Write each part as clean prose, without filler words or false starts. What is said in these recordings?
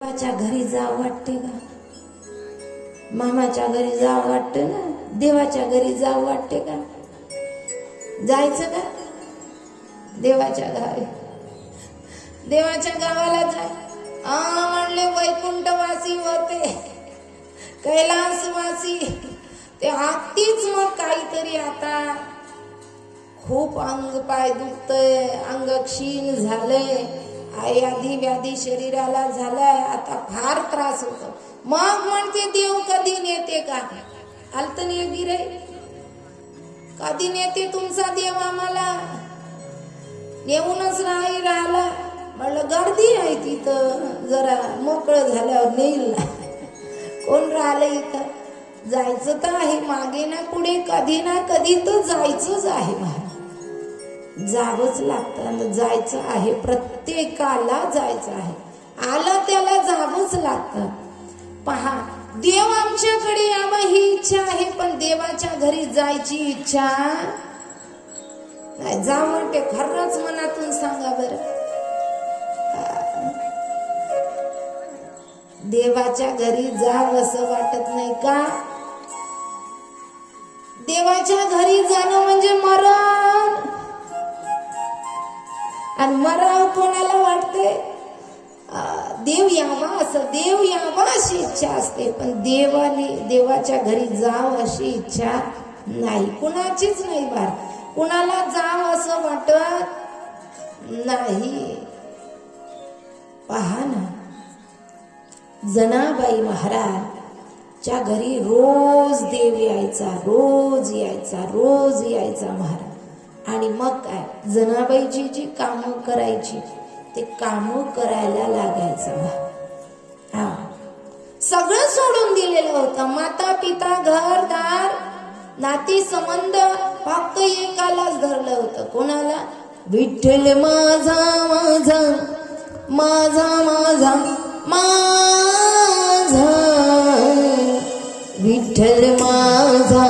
देवाच्या घरी जावं वाटते का? मामाच्या घरी जावं वाटते ना? देवाच्या घरी जावं वाटते का? जायचं का देवाच्या गावी? देवाच्या गावाला जाय म्हणले वैकुंठवासी होते, कैलासवासी ते आतीच मग काहीतरी आता खूप अंग पाय दुखतय, अंग क्षीण झालंय, आधी व्याधी शरीराला झालाय, आता फार त्रास होतो. मग म्हणते देव कधी नेते का? आलत नाही गिरे, कधी नेते तुमचा देव आम्हाला? नेऊनच नाही राहिला. म्हणलं गर्दी आहे तिथं, जरा मोकळं झाल्यावर नेईल ना. कोण राहिलं इथं? जायचं तर आहे मागे ना पुढे, कधी ना कधी तर जायचंच आहे. जावंच लागतं, जायचं आहे, प्रत्येकाला जायचं आहे. आलं त्याला जावंच लागतं. पहा, देव आमच्याकडे यावं ही इच्छा आहे, पण देवाच्या घरी जायची इच्छा नाही. जा म्हणते, खरंच मनातून सांगा बरं. देवाच्या घरी जाव असं वाटत नाही का? देवाच्या घरी जाणं म्हणजे मरण. आणि मराव कोणाला वाटते? देव यावा असं, देव यावा अशी इच्छा असते, पण देवाच्या घरी जाव अशी इच्छा नाही, कुणाचीच नाही. बार कुणाला जाव असं वाटत नाही. पहा ना, जनाबाई महाराजच्या घरी रोज देव यायचा, रोज यायचा, रोज यायचा महाराज. आणि मग काय, जनाबाईची जी कामं करायची ते कामं करायला लागायचं. सगळं सोडून दिलेलं होतं, माता पिता घरदार नाती संबंध, फक्त एकालाच धरलं होतं. कोणाला? विठ्ठल माझा माझा माझा माझा माझा, विठ्ठल माझा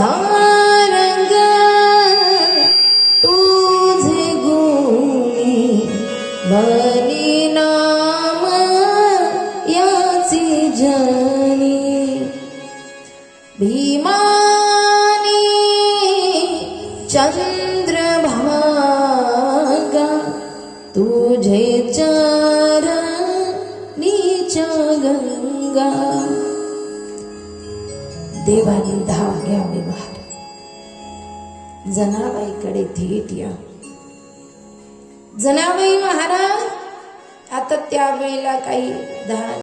धारंग तुझे गुणी बली नाम याची जनी भीमानी चंद्रभागा तुझे चरणीच्या गंगा देवानी धाव घ्यावे महाराज जनाबाईकडे थेट या जनाबाई महाराज आता त्यावेळेला काही